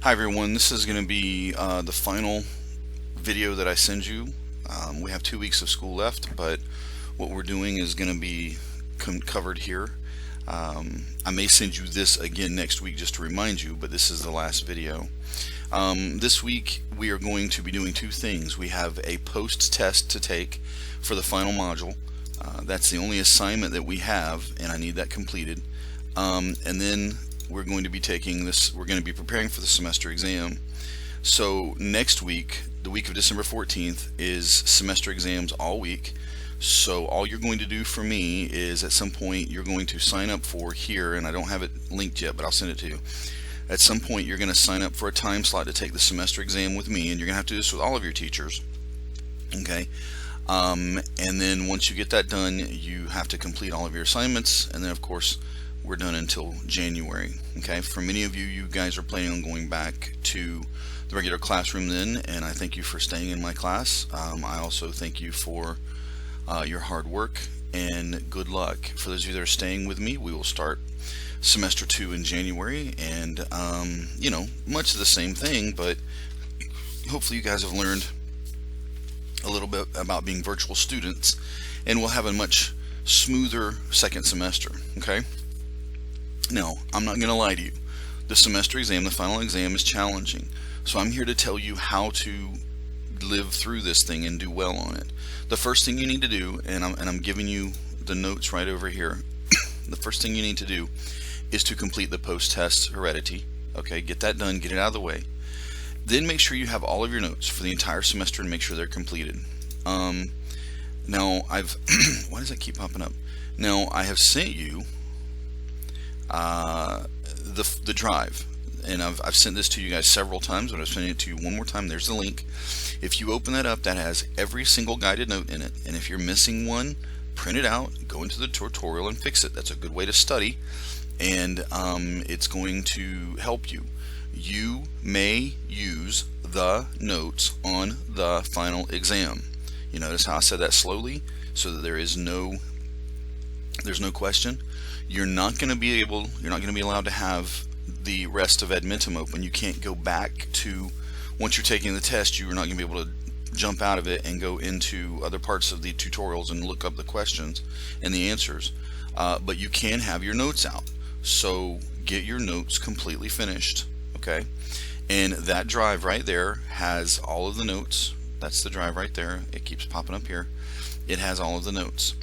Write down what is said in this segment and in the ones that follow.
Hi everyone, this is going to be the final video that I send you. We have 2 weeks of school left, but what we're doing is going to be covered here. I may send you this again next week just to remind you, but this is the last video. This week we are going to be doing two things. We have a post test to take for the final module. That's the only assignment that we have, and I need that completed. And then we're going to be taking this, we're going to be preparing for the semester exam. So next week, the week of December 14th, is semester exams all week. So all you're going to do for me is at some point you're going to sign up for here, and I don't have it linked yet, but I'll send it to you. At some point you're going to sign up for a time slot to take the semester exam with me, and you're going to have to do this with all of your teachers. Okay. And then once you get that done, you have to complete all of your assignments, and then of course we're done until January. Okay, for many of you, you guys are planning on going back to the regular classroom then, and I thank you for staying in my class. I also thank you for your hard work and good luck. For those of you that are staying with me, we will start semester 2 in January, and you know, much of the same thing, but hopefully you guys have learned a little bit about being virtual students, and we'll have a much smoother second semester. Okay. Now, I'm not going to lie to you. The semester exam, the final exam, is challenging. So I'm here to tell you how to live through this thing and do well on it. The first thing you need to do, and I'm giving you the notes right over here. The first thing you need to do is to complete the post-test heredity. Okay, get that done, get it out of the way. Then make sure you have all of your notes for the entire semester and make sure they're completed. Now, why does that keep popping up? Now, I have sent you the drive, and I've sent this to you guys several times, but I'm sending it to you one more time. There's the link. If you open that up, that has every single guided note in it, and if you're missing one, print it out, go into the tutorial and fix it. That's a good way to study, and it's going to help you. You may use the notes on the final exam. You notice how I said that slowly so that there's no question. You're not going to be allowed to have the rest of Edmentum open. You can't go back to, once you're taking the test, you're not going to be able to jump out of it and go into other parts of the tutorials and look up the questions and the answers. But you can have your notes out. So get your notes completely finished. Okay. And that drive right there has all of the notes. That's the drive right there. It keeps popping up here. It has all of the notes.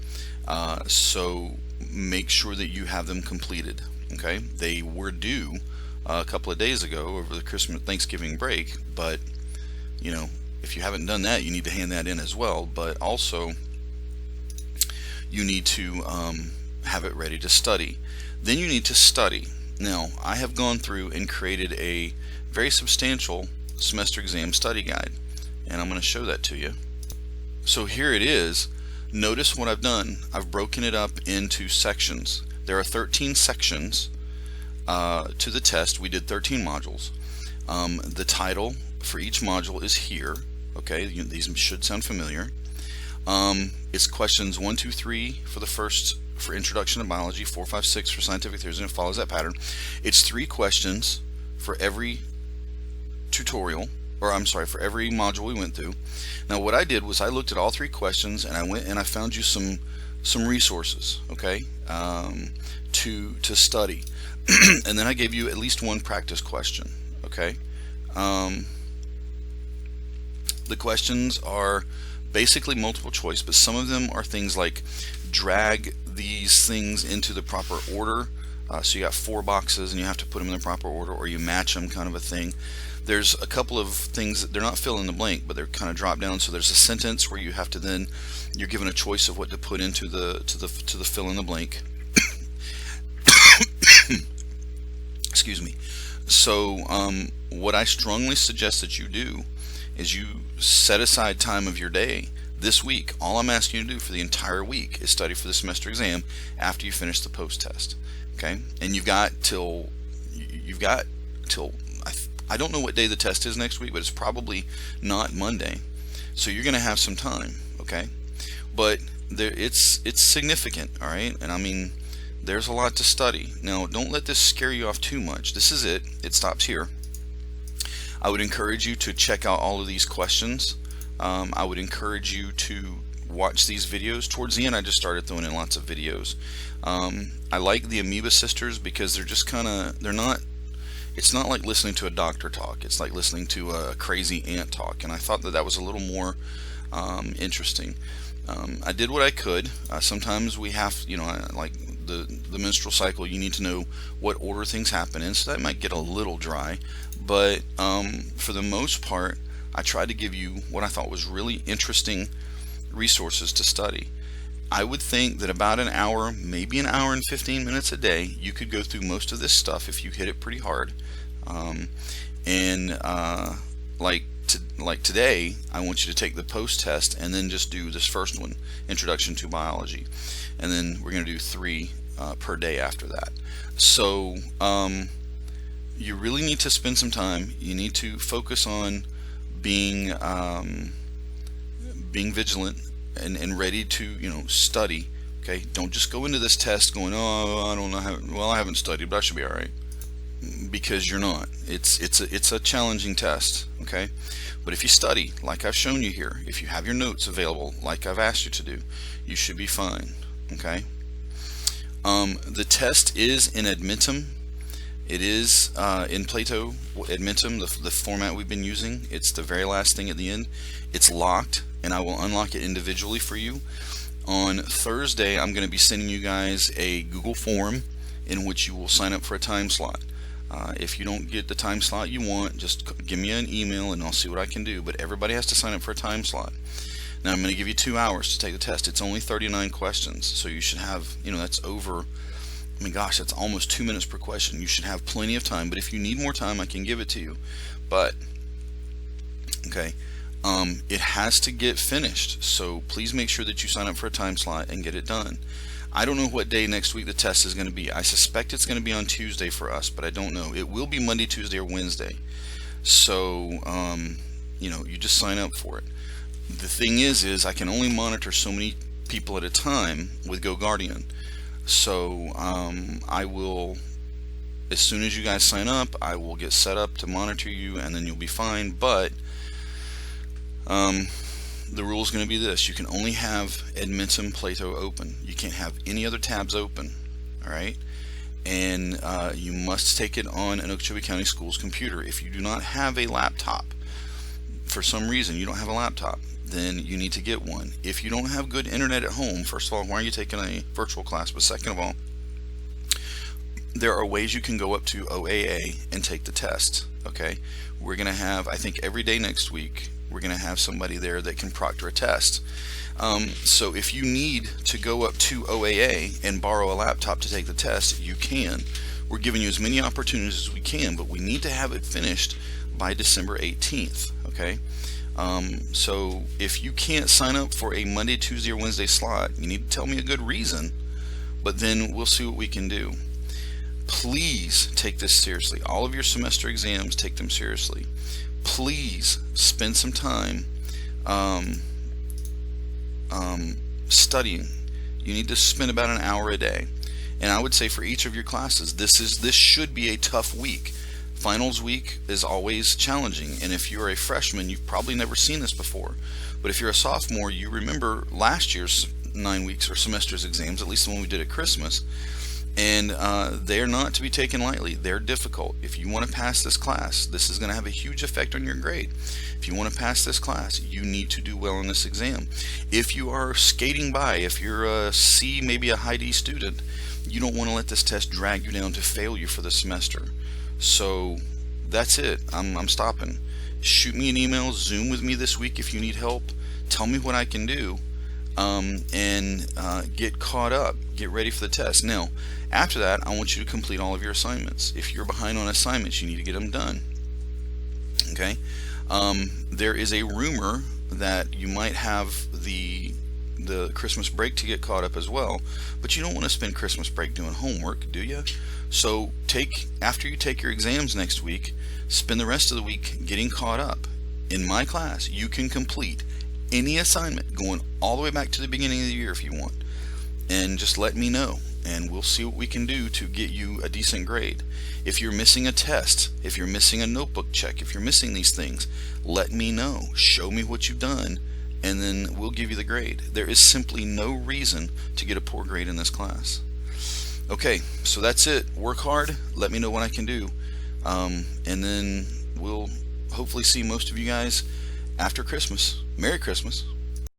So make sure that you have them completed. Okay, they were due a couple of days ago over the Thanksgiving break, but you know, if you haven't done that, you need to hand that in as well. But also you need to have it ready to study. Then you need to study. Now, I have gone through and created a very substantial semester exam study guide, and I'm going to show that to you. So here it is. Notice what I've done. I've broken it up into sections. There are 13 sections to the test. We did 13 modules. The title for each module is here. Okay, these should sound familiar. It's questions 1, 2, 3 for introduction to biology, 4, 5, 6 for scientific theories, and it follows that pattern. It's 3 questions for every tutorial, or I'm sorry, for every module we went through. Now what I did was I looked at all 3 questions, and I went and I found you some resources, okay, to study. And then I gave you at least one practice question. Okay. The questions are basically multiple choice, but some of them are things like drag these things into the proper order. So you got 4 boxes and you have to put them in the proper order, or you match them, kind of a thing. There's a couple of things that they're not fill in the blank, but they're kind of drop down. So there's a sentence where you have to then, you're given a choice of what to put into the fill in the blank. Excuse me. So what I strongly suggest that you do is you set aside time of your day this week. All I'm asking you to do for the entire week is study for the semester exam after you finish the post test. Okay, and you've got till I don't know what day the test is next week, but it's probably not Monday, so you're gonna have some time. Okay, but it's significant. All right, and I mean, there's a lot to study. Now, don't let this scare you off too much. This is it. It stops here. I would encourage you to check out all of these questions. I would encourage you to watch these videos. Towards the end, I just started throwing in lots of videos. I like the Amoeba Sisters because they're just kind of, they're not, it's not like listening to a doctor talk. It's like listening to a crazy aunt talk, and I thought that that was a little more interesting. I did what I could. Sometimes we have, like the menstrual cycle, you need to know what order things happen in, so that might get a little dry. But for the most part, I tried to give you what I thought was really interesting resources to study. I would think that about an hour, maybe an hour and 15 minutes a day, you could go through most of this stuff if you hit it pretty hard. And like today, I want you to take the post test and then just do this first one, Introduction to Biology, and then we're going to do 3 per day after that. So you really need to spend some time. You need to focus on being vigilant and ready to study. Okay, don't just go into this test going, oh, I don't know how well, I haven't studied, but I should be all right, because you're not. It's a challenging test. Okay, but if you study like I've shown you here, if you have your notes available like I've asked you to do, you should be fine. Okay. The test is in Edmentum. It is in Plato Edmentum, the format we've been using. It's the very last thing at the end. It's locked, and I will unlock it individually for you. On Thursday, I'm going to be sending you guys a Google form in which you will sign up for a time slot. If you don't get the time slot you want, just give me an email and I'll see what I can do. But everybody has to sign up for a time slot. Now I'm going to give you 2 hours to take the test. It's only 39 questions, so you should have, that's over, I mean, gosh, that's almost 2 minutes per question. You should have plenty of time, but if you need more time, I can give it to you. But, okay, it has to get finished, so please make sure that you sign up for a time slot and get it done. I don't know what day next week the test is going to be. I suspect it's going to be on Tuesday for us, but I don't know. It will be Monday, Tuesday, or Wednesday. So, you just sign up for it. The thing is I can only monitor so many people at a time with GoGuardian. So I will, as soon as you guys sign up, I will get set up to monitor you, and then you'll be fine. But the rule is going to be this: you can only have Edmentum Plato open. You can't have any other tabs open. All right, and you must take it on an Okeechobee County Schools computer. If you do not have a laptop, for some reason you don't have a laptop, then you need to get one. If you don't have good internet at home, first of all, why are you taking a virtual class? But second of all, there are ways you can go up to OAA and take the test. Okay, we're going to have, I think every day next week, we're going to have somebody there that can proctor a test. So if you need to go up to OAA and borrow a laptop to take the test, you can. We're giving you as many opportunities as we can, but we need to have it finished by December 18th. Okay. So if you can't sign up for a Monday, Tuesday, or Wednesday slot, you need to tell me a good reason, but then we'll see what we can do. Please take this seriously. All of your semester exams, take them seriously. Please spend some time studying. You need to spend about an hour a day. And I would say for each of your classes, this should be a tough week. Finals week is always challenging, and if you're a freshman, you've probably never seen this before. But if you're a sophomore, you remember last year's 9 weeks or semester's exams, at least the one we did at Christmas, and they're not to be taken lightly. They're difficult. If you want to pass this class, this is going to have a huge effect on your grade. If you want to pass this class, you need to do well on this exam. If you are skating by, if you're a C, maybe a high D student, you don't want to let this test drag you down to failure for the semester. So that's it. I'm stopping. Shoot me an email, Zoom with me this week if you need help. Tell me what I can do, and get caught up. Get ready for the test. Now, after that, I want you to complete all of your assignments. If you're behind on assignments, you need to get them done. Okay? There is a rumor that you might have the Christmas break to get caught up as well, but you don't want to spend Christmas break doing homework, do you? So after you take your exams next week, spend the rest of the week getting caught up. In my class, you can complete any assignment going all the way back to the beginning of the year if you want, and just let me know, and we'll see what we can do to get you a decent grade. If you're missing a test, if you're missing a notebook check, if you're missing these things, let me know. Show me what you've done, and then we'll give you the grade. There is simply no reason to get a poor grade in this class. Okay, so that's it. Work hard. Let me know what I can do. And then we'll hopefully see most of you guys after Christmas. Merry Christmas.